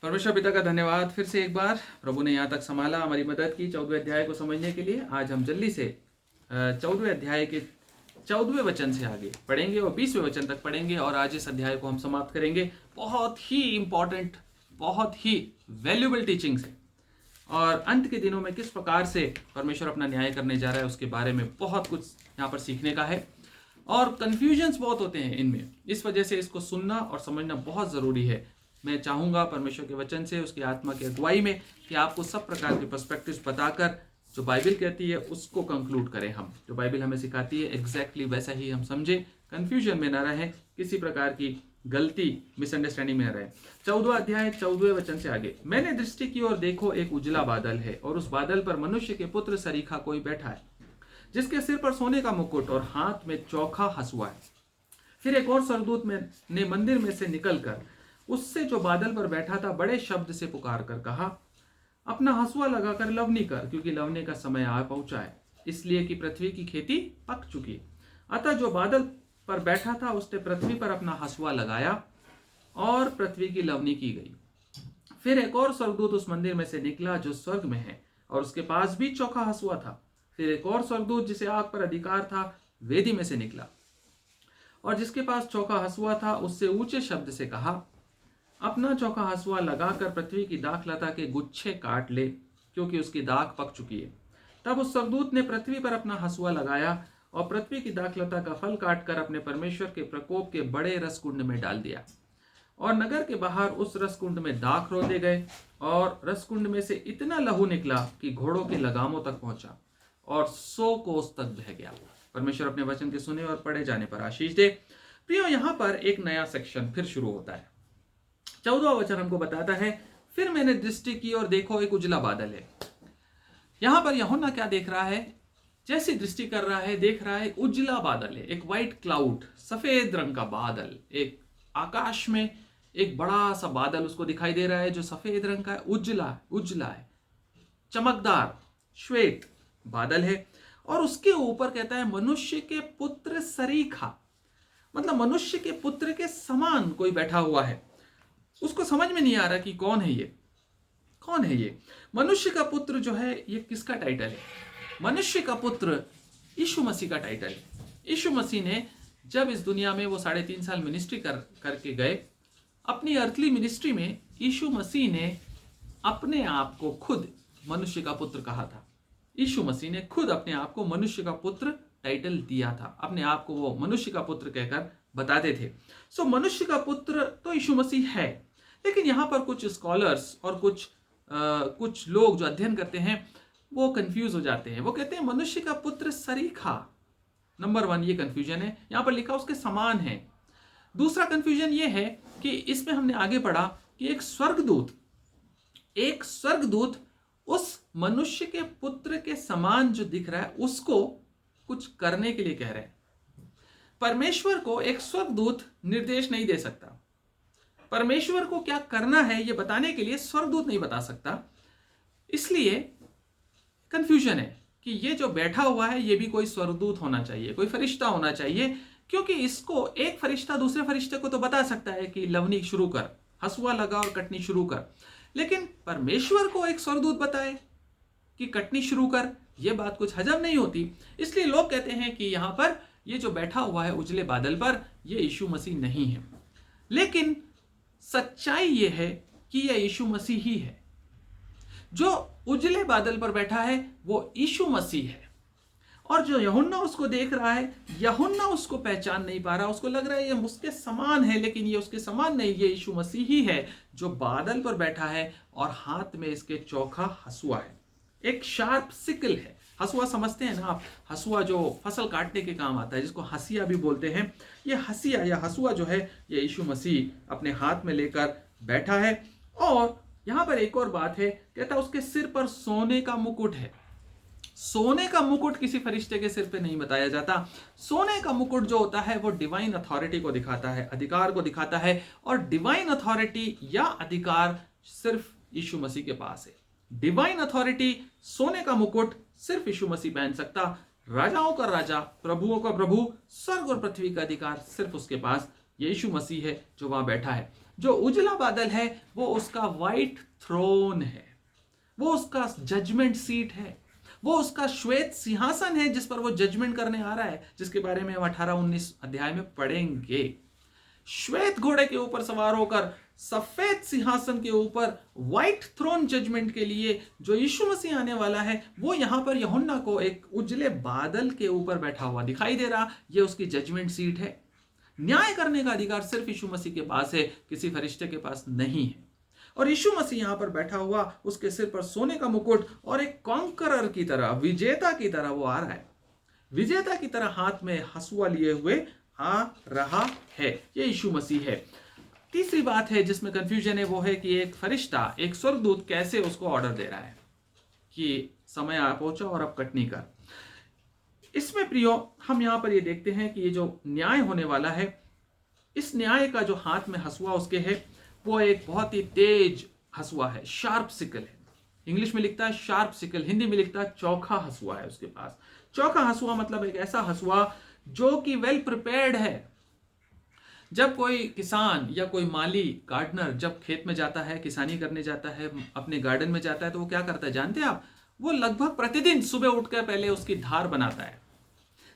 परमेश्वर पिता का धन्यवाद फिर से एक बार। प्रभु ने यहाँ तक संभाला, हमारी मदद की 14वें अध्याय को समझने के लिए। आज हम जल्दी से 14वें अध्याय के 14वें वचन से आगे पढ़ेंगे और 20वें वचन तक पढ़ेंगे और आज इस अध्याय को हम समाप्त करेंगे। बहुत ही इंपॉर्टेंट, बहुत ही वैल्यूबल टीचिंग्स है और अंत के दिनों में किस प्रकार से परमेश्वर अपना न्याय करने जा रहा है उसके बारे में बहुत कुछ यहाँ पर सीखने का है। और कन्फ्यूजन्स बहुत होते हैं इनमें, इस वजह से इसको सुनना और समझना बहुत ज़रूरी है। मैं चाहूँगा परमेश्वर के वचन से, उसकी आत्मा की अगुवाई में, कि आपको सब प्रकार के पर्सपेक्टिव्स बताकर जो बाइबल कहती है उसको कंक्लूड करें। हम जो बाइबल हमें सिखाती है एग्जैक्टली वैसा ही हम समझें, कन्फ्यूजन में न रहें, किसी प्रकार की गलती मिसअंडरस्टैंडिंग में न रहें। 14वां अध्याय 14वें वचन से आगे। मैंने दृष्टि की और देखो, एक उजला बादल है और उस बादल पर मनुष्य के पुत्र सरीखा कोई बैठा है, जिसके सिर पर सोने का मुकुट और हाथ में चौखा हसुआ है। फिर एक और स्वर्गदूत ने मंदिर में से निकलकर उससे जो बादल पर बैठा था बड़े शब्द से पुकार कर कहा, अपना हसुआ लगाकर लवनी कर, क्योंकि लवने का समय आ पहुंचा है, इसलिए कि पृथ्वी की खेती पक चुकी है। अतः जो बादल पर बैठा था उसने पृथ्वी पर अपना हसुआ लगाया और पृथ्वी की लवनी की गई। फिर एक और स्वर्गदूत उस मंदिर में से निकला जो स्वर्ग में है और उसके पास भी चौखा हसुआ था। फिर एक और स्वर्गदूत जिसे आग पर अधिकार था वेदी में से निकला और जिसके पास चौखा हसुआ था उससे ऊंचे शब्द से कहा, अपना चौखा हसुआ लगाकर पृथ्वी की दाखलता के गुच्छे काट ले, क्योंकि उसकी दाख पक चुकी है। तब उस स्वर्गदूत ने पृथ्वी पर अपना हसुआ लगाया और पृथ्वी की दाखलता का फल काटकर अपने परमेश्वर के प्रकोप के बड़े रसकुंड में डाल दिया और नगर के बाहर उस रसकुंड में दाख रोंदे गए और रसकुंड में से इतना लहू निकला कि घोड़ों के लगामों तक पहुंचा और 100 कोस तक बह गया। परमेश्वर अपने वचन के सुने और पढ़े जाने पर आशीष दे। प्रियो, यहाँ पर एक नया सेक्शन फिर शुरू होता है। 14वां वचन हमको बताता है, फिर मैंने दृष्टि की और देखो, एक उजला बादल है। यहां पर यूहन्ना क्या देख रहा है? जैसी दृष्टि कर रहा है, देख रहा है उजला बादल है, एक व्हाइट क्लाउड, सफेद रंग का बादल। एक आकाश में एक बड़ा सा बादल उसको दिखाई दे रहा है जो सफेद रंग का है, उजला है, चमकदार श्वेत बादल है। और उसके ऊपर कहता है मनुष्य के पुत्र सरीखा, मतलब मनुष्य के पुत्र के समान कोई बैठा हुआ है। उसको समझ में नहीं आ रहा कि कौन है ये मनुष्य का पुत्र जो है। ये किसका टाइटल है? मनुष्य का पुत्र यीशु मसीह का टाइटल है। यीशु मसीह ने जब इस दुनिया में वो 3.5 साल मिनिस्ट्री करके गए, अपनी अर्थली मिनिस्ट्री में यीशु मसीह ने अपने आप को खुद मनुष्य का पुत्र कहा था। यीशु मसीह ने खुद अपने आप को मनुष्य का पुत्र टाइटल दिया था, अपने आप को वो मनुष्य का पुत्र कहकर बताते थे। सो मनुष्य का पुत्र तो यीशु मसीह है, लेकिन यहाँ पर कुछ स्कॉलर्स और कुछ लोग जो अध्ययन करते हैं वो कंफ्यूज हो जाते हैं। वो कहते हैं मनुष्य का पुत्र सरीखा, नंबर 1 ये कंफ्यूजन है। यहाँ पर लिखा उसके समान है। दूसरा कंफ्यूजन ये है कि इसमें हमने आगे पढ़ा कि एक स्वर्गदूत उस मनुष्य के पुत्र के समान जो दिख रहा है उसको कुछ करने के लिए कह रहे हैं। परमेश्वर को एक स्वर्गदूत निर्देश नहीं दे सकता। परमेश्वर को क्या करना है ये बताने के लिए स्वर्गदूत नहीं बता सकता। इसलिए कंफ्यूजन है कि ये जो बैठा हुआ है ये भी कोई स्वर्गदूत होना चाहिए, कोई फरिश्ता होना चाहिए, क्योंकि इसको एक फरिश्ता दूसरे फरिश्ते को तो बता सकता है कि लवनी शुरू कर, हसुआ लगा और कटनी शुरू कर, लेकिन परमेश्वर को एक स्वर्गदूत बताए कि कटनी शुरू कर, यह बात कुछ हजम नहीं होती। इसलिए लोग कहते हैं कि यहां पर ये जो बैठा हुआ है उजले बादल पर, ये यीशु मसीह नहीं है। लेकिन सच्चाई यह है कि यह यीशु मसीह ही है। जो उजले बादल पर बैठा है वो यीशु मसीह है। और जो यूहन्ना उसको देख रहा है, यूहन्ना उसको पहचान नहीं पा रहा, उसको लग रहा है ये उसके समान है, लेकिन ये उसके समान नहीं, ये यीशु मसीह ही है जो बादल पर बैठा है और हाथ में इसके चौखा हसुआ है, एक शार्प सिकल है। हसुआ समझते हैं ना आप? हसुआ जो फसल काटने के काम आता है, जिसको हसिया भी बोलते हैं। ये हसिया या हसुआ जो है ये यीशु मसीह अपने हाथ में लेकर बैठा है। और यहां पर एक और बात है, कहता है उसके सिर पर सोने का मुकुट है। सोने का मुकुट किसी फरिश्ते के सिर पे नहीं बताया जाता। सोने का मुकुट जो होता है वो डिवाइन अथॉरिटी को दिखाता है, अधिकार को दिखाता है, और डिवाइन अथॉरिटी या अधिकार सिर्फ यीशु मसीह के पास है। डिवाइन अथॉरिटी, सोने का मुकुट सिर्फ यीशु मसीह पहन सकता। राजाओं का राजा, प्रभुओं का प्रभु, स्वर्ग और पृथ्वी का अधिकार सिर्फ उसके पास यीशु मसीह है जो वहां बैठा है। जो उजला बादल है वो उसका व्हाइट थ्रोन है, वो उसका जजमेंट सीट है, वो उसका श्वेत सिंहासन है जिस पर वो जजमेंट करने आ रहा है, जिसके बारे में हम 18-19 अध्याय में पढ़ेंगे। श्वेत घोड़े के ऊपर सवार होकर सफेद सिंहासन के ऊपर व्हाइट थ्रोन जजमेंट के लिए जो यीशु मसीह आने वाला है, वो यहां पर यूहन्ना को एक उजले बादल के ऊपर बैठा हुआ दिखाई दे रहा। ये उसकी जजमेंट सीट है। न्याय करने का अधिकार सिर्फ यीशु मसीह के पास है, किसी फरिश्ते के पास नहीं है। और यीशु मसीह यहां पर बैठा हुआ, उसके सिर पर सोने का मुकुट और एक कॉन्करर की तरह, विजेता की तरह वो आ रहा है। विजेता की तरह हाथ में हंसुआ लिए हुए आ रहा है। ये यीशु मसीह है। तीसरी बात है जिसमें कंफ्यूजन है, वो है कि एक फरिश्ता, एक स्वर्गदूत कैसे उसको ऑर्डर दे रहा है कि समय आ पहुंचा और अब कटनी कर। इसमें प्रियो हम यहां पर ये देखते हैं कि ये जो न्याय होने वाला है, इस न्याय का जो हाथ में हंसुआ उसके है, वो एक बहुत ही तेज हंसुआ है, शार्प सिकल है। इंग्लिश में लिखता है शार्प सिकल, हिंदी में लिखता है चौखा हंसुआ है उसके पास। चौखा हंसुआ मतलब एक ऐसा हंसुआ जो कि वेल प्रिपेयर्ड है। जब कोई किसान या कोई माली, गार्डनर जब खेत में जाता है, किसानी करने जाता है, अपने गार्डन में जाता है, तो वो क्या करता है जानते हैं आप? वो लगभग प्रतिदिन सुबह उठकर पहले उसकी धार बनाता है।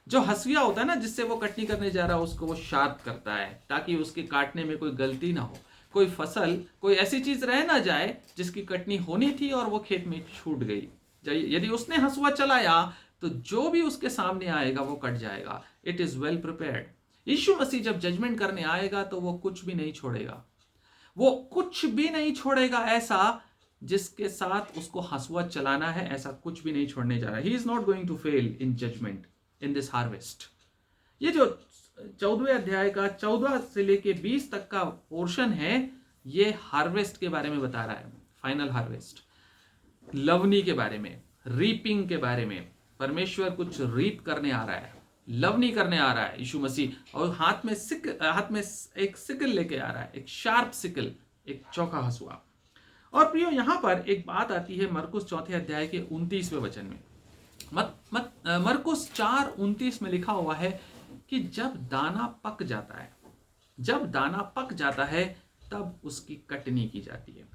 जो हंसुआ होता है ना, जिससे वो कटनी करने जा रहा है, उसको वो शार्प करता है ताकि उसके काटने में कोई गलती ना हो, कोई फसल, कोई ऐसी चीज रह ना जाए जिसकी कटनी होनी थी और वो खेत में छूट गई। यदि उसने हंसुआ चलाया तो जो भी उसके सामने आएगा वो कट जाएगा। It is well prepared. Yeshu Masih जब जजमेंट करने आएगा तो वो कुछ भी नहीं छोड़ेगा, वो कुछ भी नहीं छोड़ेगा ऐसा जिसके साथ उसको हंसुआ चलाना है, ऐसा कुछ भी नहीं छोड़ने जा रहा है। He is not going to fail in judgement in this harvest. ये जो 14वें अध्याय का 14 से लेके 20 तक का पोर्शन है, ये हार्वेस्ट के बारे में बता रहा है, फाइनल हार्वेस्ट, लवनी के बारे में, रीपिंग के बारे में। परमेश्वर कुछ रीप करने आ रहा है, लवनी करने आ रहा है यीशु मसीह, और हाथ में एक सिकल लेके आ रहा है, एक शार्प सिकल, एक चौका हंसुआ। और प्रियो यहां पर एक बात आती है मरकुस 4 अध्याय के 29वें वचन में। मरकुस 4:29 में लिखा हुआ है कि जब दाना पक जाता है, जब दाना पक जाता है तब उसकी कटनी की जाती है।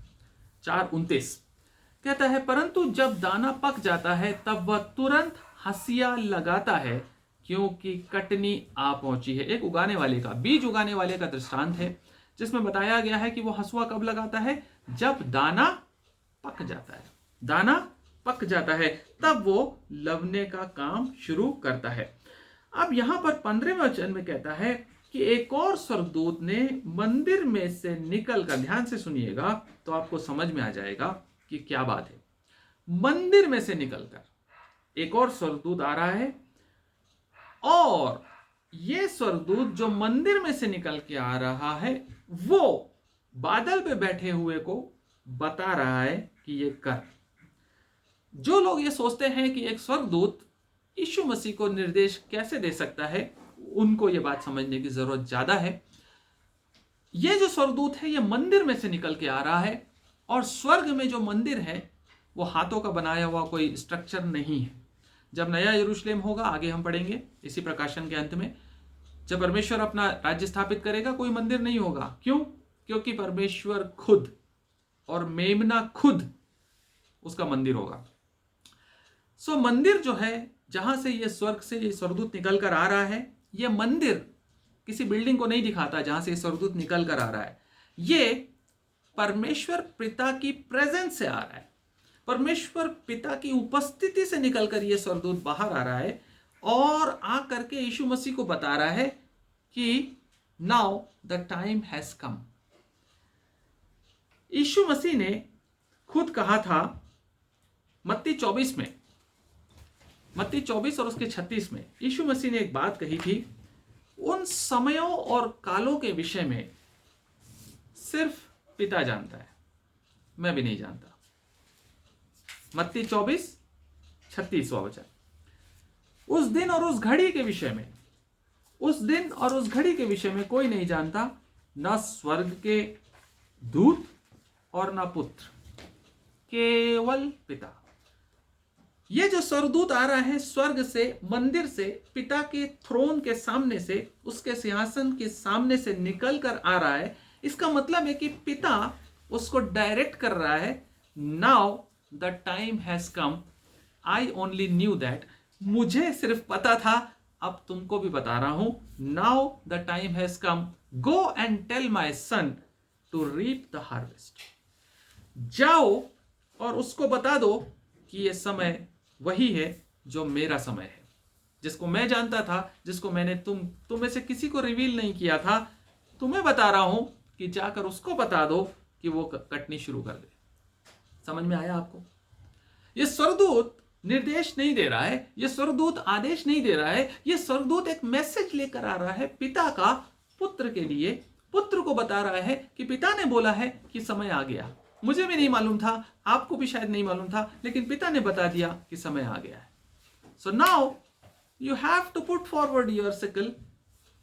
4:29 कहता है, परंतु जब दाना पक जाता है तब वह तुरंत हंसिया लगाता है क्योंकि कटनी आ पहुंची है। एक उगाने वाले का, बीज उगाने वाले का दृष्टांत है जिसमें बताया गया है कि वो हंसुआ कब लगाता है? जब दाना पक जाता है। दाना पक जाता है तब वो लवने का काम शुरू करता है। अब यहां पर 15वें वचन में कहता है कि एक और स्वर्गदूत ने मंदिर में से निकलकर, ध्यान से सुनिएगा तो आपको समझ में आ जाएगा कि क्या बात है। मंदिर में से निकलकर एक और स्वर्गदूत आ रहा है, और ये स्वर्गदूत जो मंदिर में से निकल के आ रहा है वो बादल पे बैठे हुए को बता रहा है कि ये कर। जो लोग ये सोचते हैं कि एक स्वर्गदूत यीशु मसीह को निर्देश कैसे दे सकता है, उनको ये बात समझने की जरूरत ज्यादा है। ये जो स्वर्गदूत है ये मंदिर में से निकल के आ रहा है, और स्वर्ग में जो मंदिर है वो हाथों का बनाया हुआ कोई स्ट्रक्चर नहीं है। जब नया यरूशलेम होगा, आगे हम पढ़ेंगे इसी प्रकाशन के अंत में, जब परमेश्वर अपना राज्य स्थापित करेगा, कोई मंदिर नहीं होगा। क्यों? क्योंकि परमेश्वर खुद और मेमना खुद उसका मंदिर होगा। सो मंदिर जो है, जहां से ये स्वर्ग से ये स्वर्गदूत निकल कर आ रहा है, ये मंदिर किसी बिल्डिंग को नहीं दिखाता जहां से ये स्वर्गदूत निकल कर आ रहा है। ये परमेश्वर पिता की प्रेजेंस से आ रहा है, परमेश्वर पिता की उपस्थिति से निकलकर ये स्वर्गदूत बाहर आ रहा है और आ करके यीशु मसीह को बता रहा है कि now the time has come. Yeshu Masih ने खुद कहा था मत्ती 24 में, मत्ती 24 और उसके 36 में यीशु मसीह ने एक बात कही थी, उन समयों और कालों के विषय में सिर्फ पिता जानता है, मैं भी नहीं जानता। मत्ती 24:36वां वचन। उस दिन और उस घड़ी के विषय में, उस दिन और उस घड़ी के विषय में कोई नहीं जानता, न स्वर्ग के दूत और न पुत्र, केवल पिता। ये जो स्वर्गदूत आ रहा है स्वर्ग से, मंदिर से, पिता के थ्रोन के सामने से, उसके सिंहासन के सामने से निकल कर आ रहा है, इसका मतलब है कि पिता उसको डायरेक्ट कर रहा है, now the time has come, I only knew that, मुझे सिर्फ पता था, अब तुमको भी बता रहा हूं, now the time has come, go and tell my son to reap the harvest. जाओ और उसको बता दो कि यह समय वही है जो मेरा समय है, जिसको मैं जानता था, जिसको मैंने तुम में से किसी को रिवील नहीं किया था, तुम्हें बता रहा हूं कि जाकर उसको बता दो कि वो कटनी शुरू कर दे। समझ में आया आपको? ये स्वर्गदूत निर्देश नहीं दे रहा है, ये स्वर्गदूत आदेश नहीं दे रहा है, ये स्वर्गदूत एक मैसेज लेकर आ रहा है पिता का पुत्र के लिए। पुत्र को बता रहा है कि पिता ने बोला है कि समय आ गया। मुझे भी नहीं मालूम था, आपको भी शायद नहीं मालूम था, लेकिन पिता ने बता दिया कि समय आ गया है। So now you have to put forward your sickle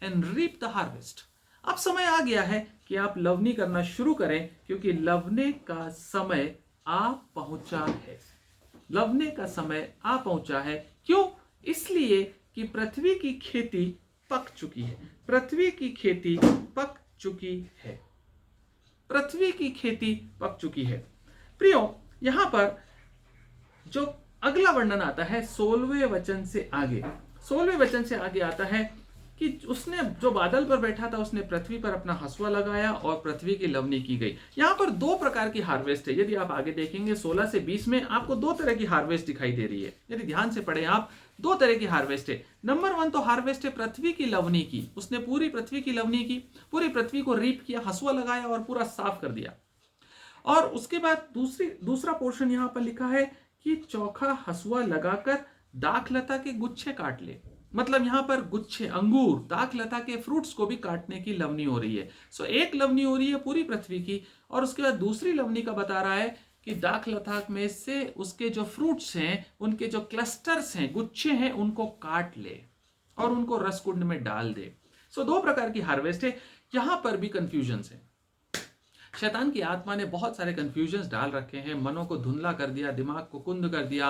and reap the harvest. अब समय आ गया है कि आप लवनी करना शुरू करें, क्योंकि लवने का समय आ पहुंचा है। लवने का समय आ पहुंचा है। क्यों? इसलिए कि पृथ्वी की खेती पक चुकी है। पृथ्वी की खेती पक चुकी है। पृथ्वी की खेती पक चुकी है। प्रियो, यहां पर जो अगला वर्णन आता है 16वें वचन से आगे, 16वें वचन से आगे आता है कि उसने जो बादल पर बैठा था उसने पृथ्वी पर अपना हंसुआ लगाया और पृथ्वी की लवनी की गई। यहां पर दो प्रकार की हार्वेस्ट है। यदि आप आगे देखेंगे 16 से 20 में आपको दो तरह की हार्वेस्ट दिखाई दे रही है। यदि ध्यान से पढ़े आप, दो तरह की हार्वेस्ट है। नंबर 1 तो हार्वेस्ट है पृथ्वी की लवनी की। उसने पूरी पृथ्वी की लवनी की, पूरी पृथ्वी को रीप किया, हंसुआ लगाया और पूरा साफ कर दिया। और उसके बाद दूसरा पोर्शन यहां पर लिखा है कि चौखा हंसुआ लगाकर दाखलता के गुच्छे काट ले। मतलब यहां पर गुच्छे, अंगूर, दाखलता के फ्रूट्स को भी काटने की लवनी हो रही है। सो एक लवनी हो रही है पूरी पृथ्वी की, और उसके बाद दूसरी लवनी का बता रहा है कि दाखलता में से उसके जो फ्रूट्स हैं, उनके जो क्लस्टर्स हैं, गुच्छे हैं, उनको काट ले और उनको रसकुंड में डाल दे। सो दो प्रकार की हार्वेस्ट है। यहां पर भी कंफ्यूजन है। शैतान की आत्मा ने बहुत सारे कंफ्यूजन्स डाल रखे हैं, मनों को धुंधला कर दिया, दिमाग को कुंद कर दिया,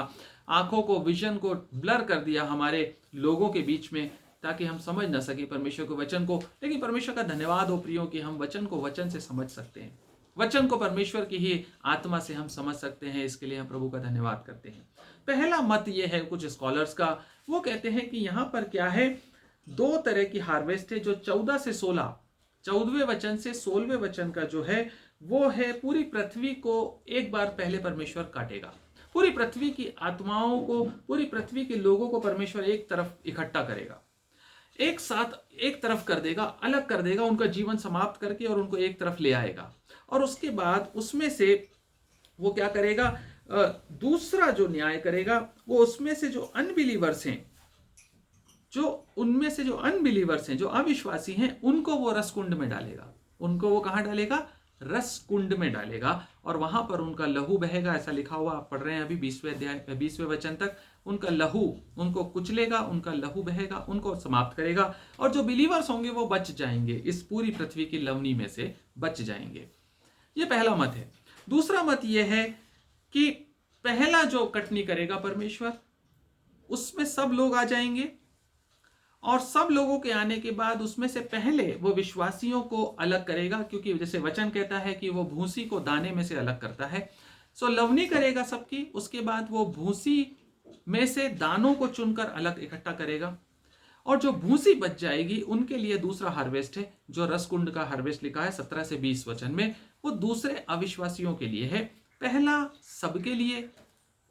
आंखों को, विजन को ब्लर कर दिया हमारे लोगों के बीच में, ताकि हम समझ ना सके परमेश्वर के वचन को। लेकिन परमेश्वर का धन्यवाद हो प्रियो कि हम वचन को वचन से समझ सकते हैं, वचन को परमेश्वर की ही आत्मा से हम समझ सकते हैं। इसके लिए हम प्रभु का धन्यवाद करते हैं। पहला मत यह है कुछ स्कॉलर्स का, वो कहते हैं कि यहाँ पर क्या है, दो तरह की हार्वेस्ट है। जो 14 से 16, 14वें वचन से 16वें वचन का जो है वो है पूरी पृथ्वी को एक बार पहले परमेश्वर काटेगा। पूरी पृथ्वी की आत्माओं को, पूरी पृथ्वी के लोगों को परमेश्वर एक तरफ इकट्ठा करेगा, एक साथ एक तरफ कर देगा, अलग कर देगा, उनका जीवन समाप्त करके और उनको एक तरफ ले आएगा। और उसके बाद उसमें से वो क्या करेगा, दूसरा जो न्याय करेगा वो उसमें से जो अनबिलीवर्स हैं, जो उनमें से जो अनबिलीवर्स हैं, जो अविश्वासी हैं, उनको वो रसकुंड में डालेगा। उनको वो कहां डालेगा? रसकुंड में डालेगा, और वहां पर उनका लहू बहेगा। ऐसा लिखा हुआ आप पढ़ रहे हैं अभी 20वें अध्याय 20वें वचन तक। उनका लहू उनको कुचलेगा, उनका लहू बहेगा, उनको समाप्त करेगा। और जो बिलीवर्स होंगे वो बच जाएंगे, इस पूरी पृथ्वी की लवनी में से बच जाएंगे। ये पहला मत है। दूसरा मत यह है कि पहला जो कटनी करेगा परमेश्वर, उसमें सब लोग आ जाएंगे, और सब लोगों के आने के बाद उसमें से पहले वो विश्वासियों को अलग करेगा, क्योंकि जैसे वचन कहता है कि वो भूसी को दाने में से अलग करता है। सो लवनी करेगा सबकी, उसके बाद वो भूसी में से दानों को चुनकर अलग इकट्ठा करेगा, और जो भूसी बच जाएगी उनके लिए दूसरा हार्वेस्ट है, जो रसकुंड का हार्वेस्ट लिखा है 17 से 20 वचन में, वो दूसरे अविश्वासियों के लिए है। पहला सबके लिए,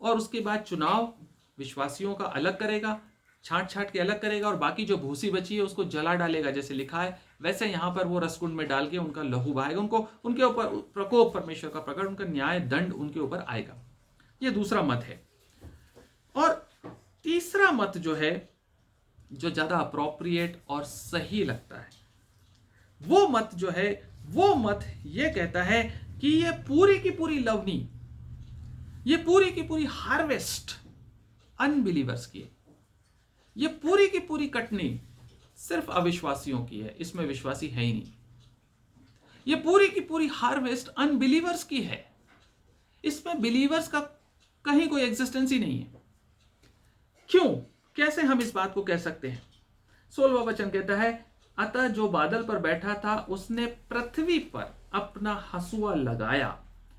और उसके बाद चुनाव विश्वासियों का अलग करेगा, छांट के अलग करेगा, और बाकी जो भूसी बची है उसको जला डालेगा, जैसे लिखा है वैसे यहां पर वो रसकुंड में डाल के उनका लहू बहाएगा। उनके ऊपर प्रकोप परमेश्वर का प्रकट, उनका न्याय दंड उनके ऊपर आएगा। ये दूसरा मत है। और तीसरा मत जो है, जो ज्यादा अप्रोप्रिएट और सही लगता है, वो मत जो है, वो मत ये कहता है कि ये पूरी की पूरी लवनी, ये पूरी की पूरी हार्वेस्ट अनबिलीवर्स की है। ये पूरी की पूरी कटनी सिर्फ अविश्वासियों की है, इसमें विश्वासी है ही नहीं। ये पूरी की पूरी हार्वेस्ट अनबिलीवर्स की है, इसमें बिलीवर्स का कहीं कोई एग्जिस्टेंस ही नहीं है। क्यों? कैसे हम इस बात को कह सकते हैं? 16वां वचन कहता है अतः जो बादल पर बैठा था उसने पृथ्वी पर अपना हंसुआ लगाया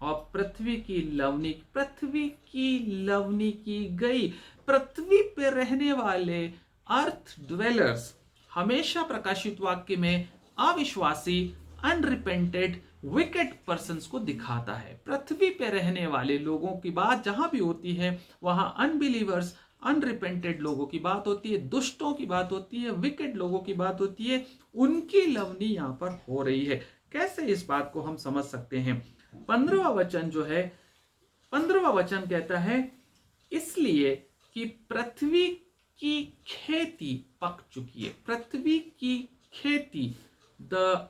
और पृथ्वी की लवनी की गई। पृथ्वी पर रहने वाले अर्थ ड्वेलर्स हमेशा प्रकाशित वाक्य में अविश्वासी, अनरिपेंटेड, विकेट पर्सन्स को दिखाता है। पृथ्वी पे रहने वाले लोगों की बात जहां भी होती है वहां अनबिलीवर्स, अनरिपेंटेड लोगों की बात होती है, दुष्टों की बात होती है, विकेट लोगों की बात होती है। उनकी लवनी यहां पर हो रही है। कैसे इस बात को हम समझ सकते हैं? 15वां वचन जो है, 15वां वचन कहता है इसलिए कि पृथ्वी की खेती पक चुकी है। पृथ्वी की खेती, the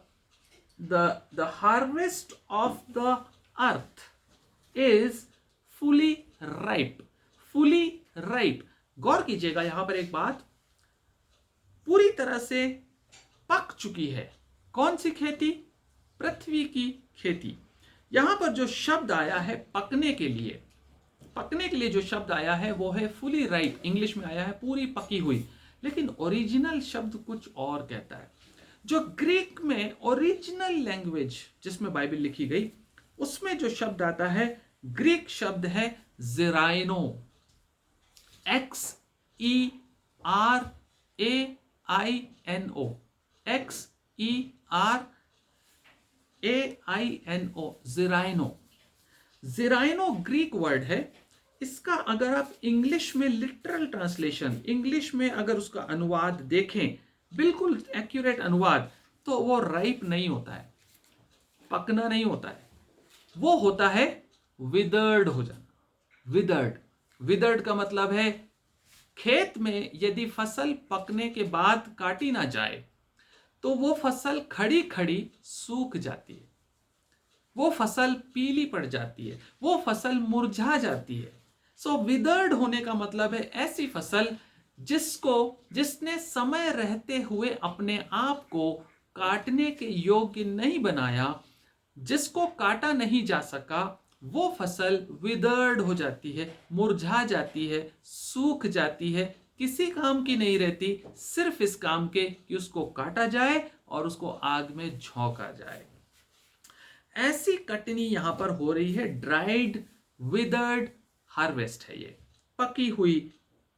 harvest of the earth is fully ripe. गौर कीजिएगा यहां पर एक बात, पूरी तरह से पक चुकी है। कौन सी खेती? पृथ्वी की खेती। यहां पर जो शब्द आया है पकने के लिए जो शब्द आया है वो है फुली राइप। इंग्लिश में आया है पूरी पकी हुई, लेकिन ओरिजिनल शब्द कुछ और कहता है। जो ग्रीक में ओरिजिनल लैंग्वेज जिसमें बाइबल लिखी गई उसमें जो शब्द आता है, ग्रीक शब्द है ज़ेराइनो, XERAINO, XERAINO, ज़ेराइनो ग्रीक वर्ड है। इसका अगर आप इंग्लिश में लिटरल ट्रांसलेशन, इंग्लिश में अगर उसका अनुवाद देखें, बिल्कुल एक्यूरेट अनुवाद, तो वो राइप नहीं होता है, पकना नहीं होता है, वो होता है विदर्ड हो जाना। विदर्ड का मतलब है खेत में यदि फसल पकने के बाद काटी ना जाए तो वो फसल खड़ी खड़ी सूख जाती है, वो फसल पीली पड़ जाती है, वो फसल मुरझा जाती है। सो विदर्ड होने का मतलब है ऐसी फसल जिसने समय रहते हुए अपने आप को काटने के योग्य नहीं बनाया, जिसको काटा नहीं जा सका, वो फसल विदर्ड हो जाती है, मुरझा जाती है, सूख जाती है, किसी काम की नहीं रहती, सिर्फ इस काम के कि उसको काटा जाए और उसको आग में झोंका जाए। ऐसी कटनी यहां पर हो रही है। ड्राइड विदर्ड हार्वेस्ट है ये, पकी हुई,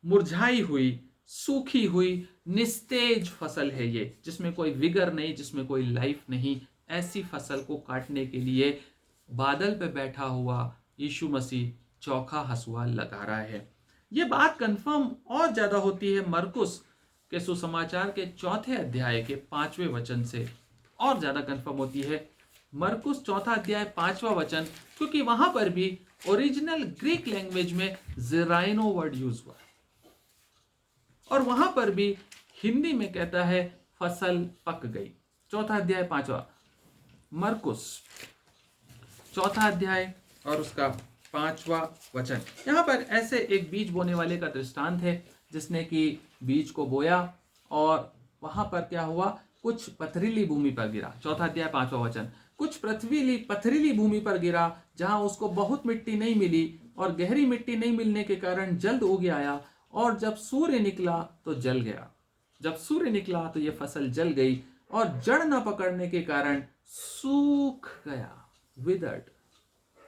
मुरझाई हुई, सूखी हुई, निस्तेज फसल है ये, जिसमें कोई विगर नहीं, जिसमें कोई लाइफ नहीं। ऐसी फसल को काटने के लिए बादल पे बैठा हुआ यीशु मसीह चौखा हंसुआ लगा रहा है। ये बात कंफर्म और ज्यादा होती है मरकुस के सुसमाचार के 4 अध्याय के 5वें वचन से, और ज्यादा कंफर्म होती है मरकुस 4 अध्याय 5वां वचन, क्योंकि वहां पर भी ओरिजिनल ग्रीक लैंग्वेज में ज़ेराइनो वर्ड यूज हुआ है, और वहां पर भी हिंदी में कहता है फसल पक गई। 4 अध्याय 5वां, मरकुस 4 अध्याय और उसका 5वां वचन। यहां पर ऐसे एक बीज बोने वाले का दृष्टांत है, जिसने कि बीज को बोया और वहां पर क्या हुआ, कुछ पथरीली भूमि पर गिरा। 4 अध्याय 5वां वचन, कुछ पथरीली भूमि पर गिरा जहां उसको बहुत मिट्टी नहीं मिली और गहरी मिट्टी नहीं मिलने के कारण जल्द उग आया, और जब सूर्य निकला तो जल गया। जब सूर्य निकला तो यह फसल जल गई और जड़ न पकड़ने के कारण सूख गया। विदर्ड,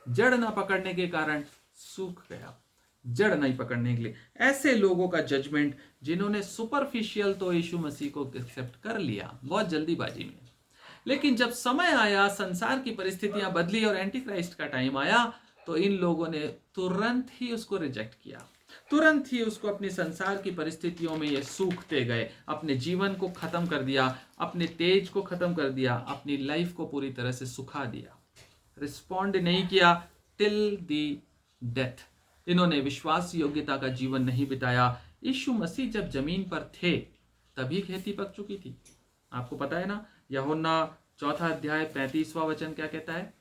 जड़ न पकड़ने के कारण सूख गया, जड़ नहीं पकड़ने के लिए। ऐसे लोगों का जजमेंट जिन्होंने सुपरफिशियल तो यीशु मसीह को एक्सेप्ट कर लिया बहुत जल्दीबाजी में, लेकिन जब समय आया, संसार की परिस्थितियां बदली और एंटी क्राइस्ट का टाइम आया, तो इन लोगों ने तुरंत ही उसको रिजेक्ट किया, तुरंत ही उसको अपनी संसार की परिस्थितियों में ये सूखते गए, अपने जीवन को खत्म कर दिया, अपने तेज को खत्म कर दिया, अपनी लाइफ को पूरी तरह से सुखा दिया, रिस्पॉन्ड नहीं किया टिल दी डेथ। इन्होंने विश्वास योग्यता का जीवन नहीं बिताया। यीशु मसीह जब जमीन पर थे तभी खेती पक चुकी थी। आपको पता है ना, यूहन्ना 4 अध्याय 35वां वचन क्या कहता है?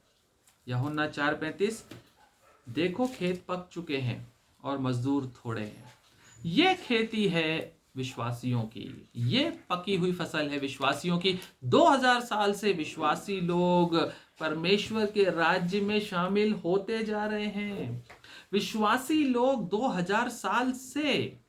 यूहन्ना 4:35, देखो खेत पक चुके हैं और मजदूर थोड़े हैं। ये खेती है विश्वासियों की, ये पकी हुई फसल है विश्वासियों की। 2000 साल से विश्वासी लोग परमेश्वर के राज्य में शामिल होते जा रहे हैं। विश्वासी लोग 2000 साल से,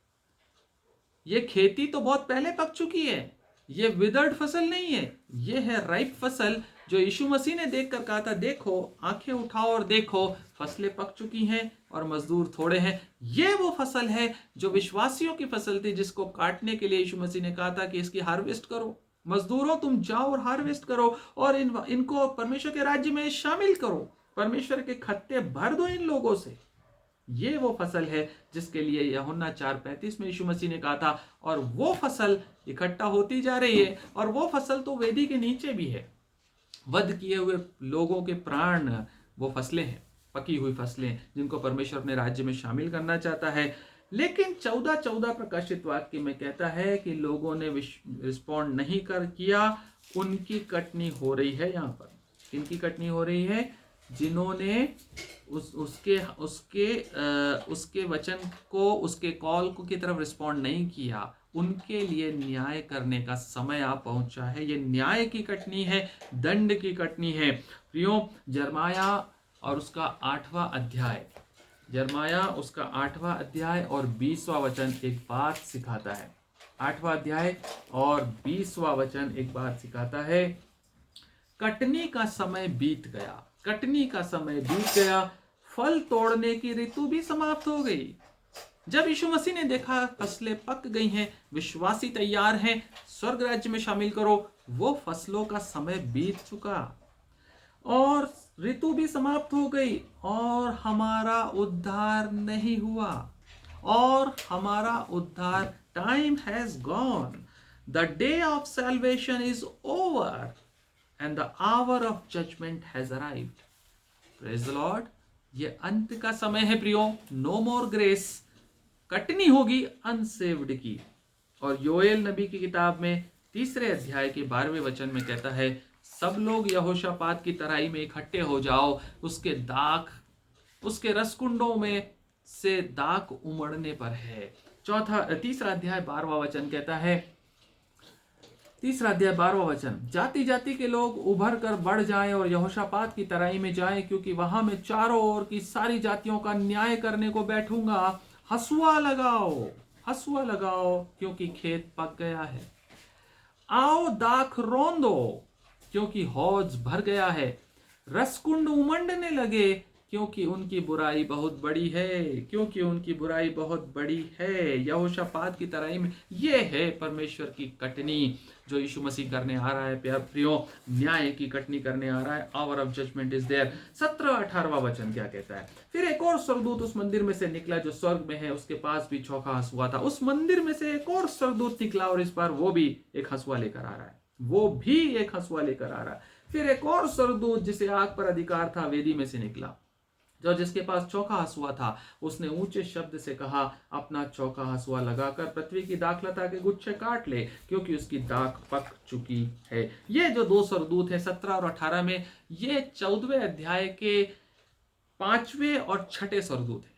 ये खेती तो बहुत पहले पक चुकी है, ये विदर्ड फसल नहीं है, ये है राइप फसल, जो यीशु मसीह ने देखकर कहा था, देखो आंखें उठाओ और देखो फसलें पक चुकी हैं और मजदूर थोड़े हैं। ये वो फसल है जो विश्वासियों की फसल थी, जिसको काटने के लिए यीशु मसीह ने कहा था कि इसकी हार्वेस्ट करो, मजदूरों तुम जाओ और हार्वेस्ट करो और इनको परमेश्वर के राज्य में शामिल करो, परमेश्वर के खत्ते भर दो इन लोगों से। ये वो फसल है जिसके लिए यूहन्ना 4:35 में यीशु मसीह ने कहा था, और वो फसल इकट्ठा होती जा रही है। और वो फसल तो वेदी के नीचे भी है, वध किए हुए लोगों के प्राण वो फसलें हैं, पकी हुई फसलें, जिनको परमेश्वर अपने राज्य में शामिल करना चाहता है। लेकिन 14:14 प्रकाशित वाक्य में कहता है कि लोगों ने रिस्पॉन्ड नहीं किया, उनकी कटनी हो रही है। यहाँ पर किनकी कटनी हो रही है? जिन्होंने उसके वचन को, उसके कॉल को की तरफ रिस्पॉन्ड नहीं किया, उनके लिए न्याय करने का समय आ पहुंचा है। ये न्याय की कटनी है, दंड की कटनी है। प्रियो, यिर्मयाह और उसका 8वां अध्याय, यिर्मयाह उसका 8वां अध्याय और 20वां वचन एक बात सिखाता है। 8वां अध्याय और 20वां वचन एक बात सिखाता है, कटनी का समय बीत गया, कटनी का समय बीत गया, फल तोड़ने की ऋतु भी समाप्त हो गई। जब यीशु मसीह ने देखा फसलें पक गई हैं, विश्वासी तैयार हैं, स्वर्ग राज्य में शामिल करो, वो फसलों का समय बीत चुका और ऋतु भी समाप्त हो गई और हमारा उद्धार नहीं हुआ, और हमारा उद्धार, time has gone, the day of salvation is over and the hour of judgment has arrived. Praise the Lord. ये अंत का समय है प्रियो, no more grace, कटनी होगी अनसेव्ड की। और योएल नबी की किताब में 3 अध्याय के 12वें वचन में कहता है, सब लोग यहोशापात की तराई में इकट्ठे हो जाओ, उसके दाख, उसके रसकुंडों में से दाख उमड़ने पर है। 3 अध्याय 12वां वचन कहता है, 3 अध्याय 12वां वचन, जाति जाति के लोग उभर कर बढ़ जाएं और यहोशापात की तराई में जाएं, क्योंकि वहां मैं चारों ओर की सारी जातियों का न्याय करने को बैठूंगा। हसुआ लगाओ, हसुआ लगाओ, क्योंकि खेत पक गया है। आओ दाख रौंदो, क्योंकि हौज भर गया है। रसकुंड उमंडने लगे, क्योंकि उनकी बुराई बहुत बड़ी है, क्योंकि उनकी बुराई बहुत बड़ी है। यहोशापात की तराई में ये है परमेश्वर की कटनी जो यीशु मसीह करने आ रहा है। प्यार प्रियो, न्याय की कटनी करने आ रहा है। Hour of judgment is there. 17-18वां वचन क्या कहता है? फिर एक और स्वर्गदूत उस मंदिर में से निकला जो स्वर्ग में है, उसके पास भी चौका हंसुआ था। उस मंदिर में से एक और स्वर्गदूत निकला और इस बार वो भी एक हंसुआ लेकर आ रहा है, वो भी एक हंसुआ लेकर आ रहा है। फिर एक और स्वर्गदूत जिसे आग पर अधिकार था वेदी में से निकला, जो जिसके पास चौका हंसुआ था। उसने ऊंचे शब्द से कहा, अपना चौका हंसुआ लगाकर पृथ्वी की दाखलता के गुच्छे काट ले, क्योंकि उसकी दाख पक चुकी है। ये जो 2 स्वर्गदूत है 17 और 18 में, ये 14वें अध्याय के 5वें और 6ठे स्वर्गदूत है।